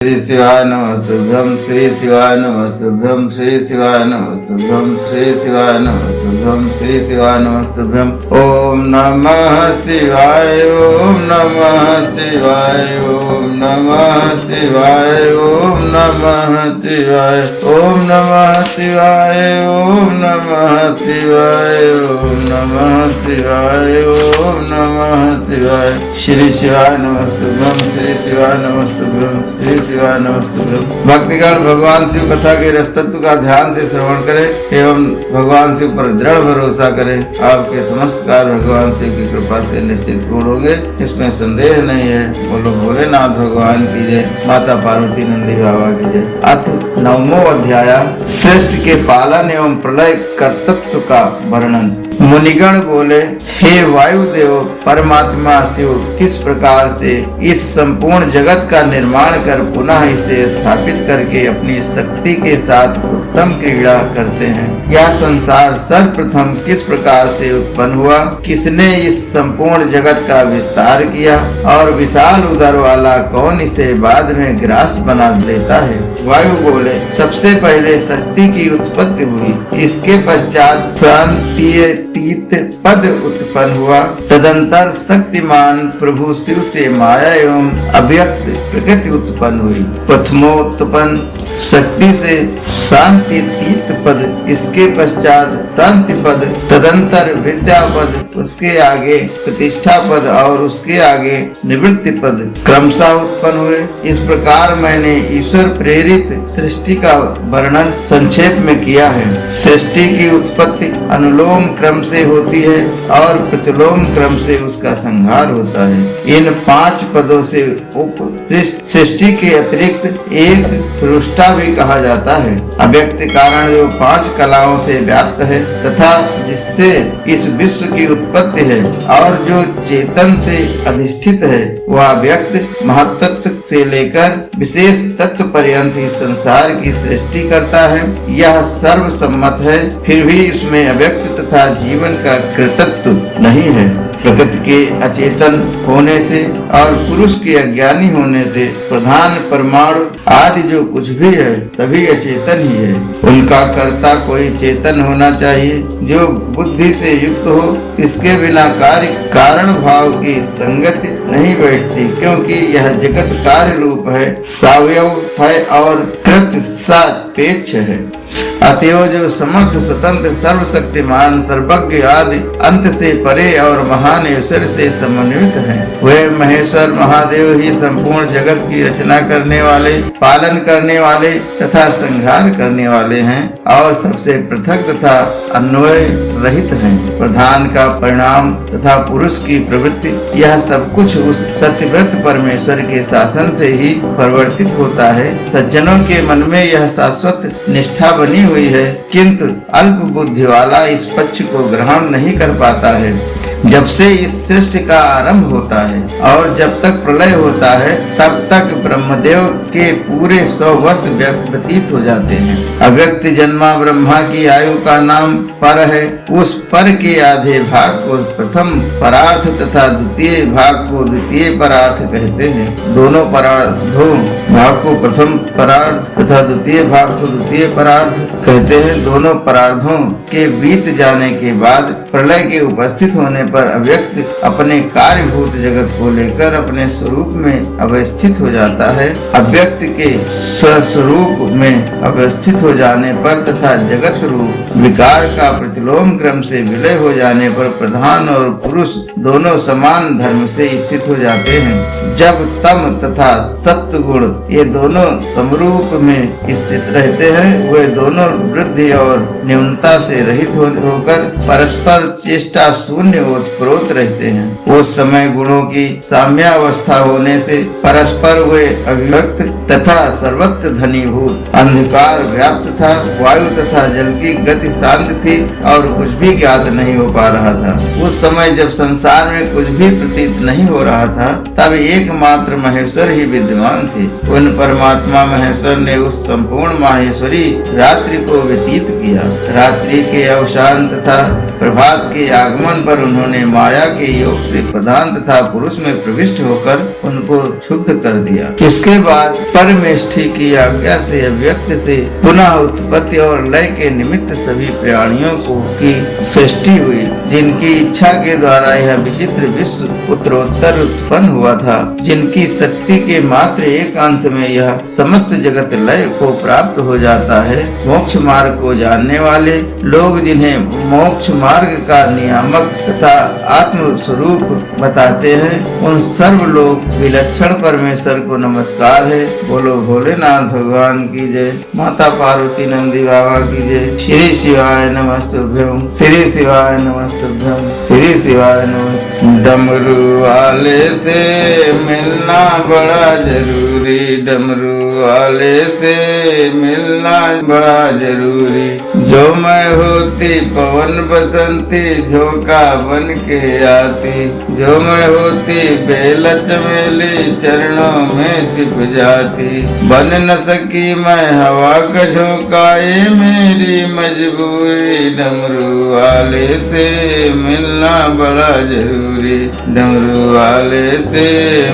श्री शिवाय नमस्तुभ्यं श्री शिवाय नमस्तुभ्यं श्री शिवाय नमस्तुभ्यं श्री शिवाय नमस्तुभ्यं श्री शिवाय नमस्तुभ्यं। ओम नमः शिवाय ओम नमः शिवाय ओम नमः शिवाय ओम नमः शिवाय ओम नमः शिवाय ओम नमः शिवाय ओम नमः शिवाय ओम नमः शिवाय। श्री शिवाय नमस्तुभ्यं श्री शिवाय नमस्तुभ्यं श्री शिवाय नमस्तुभ्यं। भक्तिगण भगवान शिव कथा के रसतत्व का ध्यान से श्रवण करें एवं भगवान शिव पर दृढ़ भरोसा करें। आपके समस्त कार्य भगवान शिव की कृपा से निश्चित पूर्ण होंगे, इसमें संदेह नहीं है। बोलो भोलेनाथ भगवान की जय, माता पार्वती नंदी बाबा की जय। अथ 9वां अध्याय सृष्टि के पालन एवं प्रलय कर्तृत्व का वर्णन। मुनिगण बोले, हे वायुदेव परमात्मा शिव किस प्रकार से इस संपूर्ण जगत का निर्माण कर पुनः इसे स्थापित करके अपनी शक्ति के साथ उत्तम क्रीड़ा करते हैं। यह संसार सर्वप्रथम किस प्रकार से उत्पन्न हुआ, किसने इस संपूर्ण जगत का विस्तार किया और विशाल उदर वाला कौन इसे बाद में ग्रास बना लेता है। वायु बोले, सबसे पहले शक्ति की उत्पत्ति हुई, इसके पश्चात शांति पद उत्पन्न हुआ, तदंतर शक्तिमान प्रभु शिव से माया एवं अव्यक्त प्रकृति उत्पन्न हुई। प्रथमोत्पन्न शक्ति से शांति तीत पद, इसके पश्चात शांति पद, तदंतर विद्या पद, उसके आगे प्रतिष्ठा पद और उसके आगे निवृत्ति पद क्रमशः उत्पन्न हुए। इस प्रकार मैंने ईश्वर प्रेरित सृष्टि का वर्णन संक्षेप में किया है। सृष्टि की उत्पत्ति अनुलोम क्रम से होती है और प्रतिलोम क्रम से उसका संहार होता है। इन 5 पदों से उपृष्ट सृष्टि के अतिरिक्त एक रुष्टा भी कहा जाता है। अव्यक्त कारण जो 5 कलाओं से व्याप्त है तथा जिससे इस विश्व की उत्पत्ति है और जो चेतन से अधिष्ठित है, वह व्यक्त महत्त्व से लेकर विशेष तत्व पर्यंत इस संसार की सृष्टि करता है। यह सर्वसम्मत है, फिर भी इसमें अव्यक्त तथा जीवन का कृतत्व नहीं है। प्रकृति के अचेतन होने से और पुरुष के अज्ञानी होने से प्रधान परमाणु आदि जो कुछ भी है सभी अचेतन ही है। उनका कर्ता कोई चेतन होना चाहिए जो बुद्धि से युक्त हो। इसके बिना कार्य कारण भाव की संगति नहीं बैठती, क्योंकि यह जगत कार्य रूप है, सावयव है और कृत सापेक्ष है। अतएव जो समर्थ स्वतंत्र सर्वशक्तिमान सर्वज्ञ आदि अंत से परे और महान ईश्वर से समन्वित हैं, वे महेश्वर महादेव ही संपूर्ण जगत की रचना करने वाले, पालन करने वाले तथा संहार करने वाले हैं और सबसे पृथक तथा अन्वय रहित हैं। प्रधान का परिणाम तथा पुरुष की प्रवृत्ति, यह सब कुछ उस सत्यव्रत परमेश्वर के शासन से ही परिवर्तित होता है। सज्जनों के मन में यह शाश्वत निष्ठा बनी हुई है, किंतु अल्प बुद्धि वाला इस पक्ष को ग्रहण नहीं कर पाता है। जब से इस सृष्टि का आरंभ होता है और जब तक प्रलय होता है, तब तक ब्रह्मदेव के पूरे 100 वर्ष व्यतीत हो जाते हैं। अव्यक्त जन्मा ब्रह्मा की आयु का नाम पर है। उस पर के आधे भाग को प्रथम परार्थ तथा द्वितीय भाग को द्वितीय परार्थ कहते हैं। दोनों परार्धों भाग को प्रथम परार्थ तथा द्वितीय भाग को द्वितीय परार्थ कहते हैं। दोनों परार्धों के बीत जाने के बाद प्रलय के उपस्थित होने पर अव्यक्त अपने कार्यभूत जगत को लेकर अपने स्वरूप में अवस्थित हो जाता है। अव्यक्त के स्वस्वरूप में अवस्थित हो जाने पर तथा जगत रूप विकार का प्रतिलोम क्रम से विलय हो जाने पर प्रधान और पुरुष दोनों समान धर्म से स्थित हो जाते हैं। जब तम तथा सत्व गुण ये दोनों समरूप में स्थित रहते हैं, वे दोनों वृद्धि और न्यूनता से रहित होकर परस्पर चेष्टा शून्य ओतप्रोत रहते हैं। उस समय गुणों की साम्यावस्था होने से परस्पर वे अभिव्यक्त तथा सर्वत्र धनीभूत अंधकार व्याप्त था। वायु तथा जल की गति शांत थी और कुछ भी ज्ञात नहीं हो पा रहा था। उस समय जब संसार में कुछ भी प्रतीत नहीं हो रहा था, तब एकमात्र महेश्वर ही विद्यमान थे। उन परमात्मा महेश्वर ने उस संपूर्ण माहेश्वरी रात्रि को व्यतीत किया। रात्रि के अवसान तथा प्रभात के आगमन पर उन्होंने उन्होंने माया के योग से प्रधान तथा पुरुष में प्रविष्ट होकर उनको क्षुब्ध कर दिया। इसके बाद परमेष्ठी की आज्ञा से अव्यक्त से पुनः उत्पत्ति और लय के निमित्त सभी प्राणियों की सृष्टि हुई, जिनकी इच्छा के द्वारा यह विचित्र विश्व उत्तरोत्तर उत्पन्न हुआ था, जिनकी शक्ति के मात्र एक अंश में यह समस्त जगत लय को प्राप्त हो जाता है। मोक्ष मार्ग को जानने वाले लोग, जिन्हें मोक्ष मार्ग का नियामक तथा आत्म स्वरूप बताते हैं, उन सर्व लोग विलक्षण परमेश्वर को नमस्कार है। बोलो भोलेनाथ भगवान की जय, माता पार्वती नंदी बाबा की जय। श्री शिवाय नमस्तुभ्यं, श्री शिवाय नमस्तुभ्यं, श्री शिवाय नमः। डमरू वाले से मिलना बड़ा जरूरी, डमरू वाले से मिलना बड़ा जरूरी। जो मैं होती पवन बसंती झोंका बन के आती, जो मैं होती बेल चमेली चरणों में छिप जाती। बन न सकी मैं हवा का झोंका, ये मेरी मजबूरी। डमरू वाले से मिलना बड़ा जरूरी, डमरू वाले से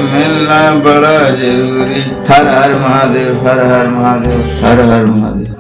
मिलना बड़ा जरूरी। हर हर महादेव, हर हर महादेव, हर हर महादेव।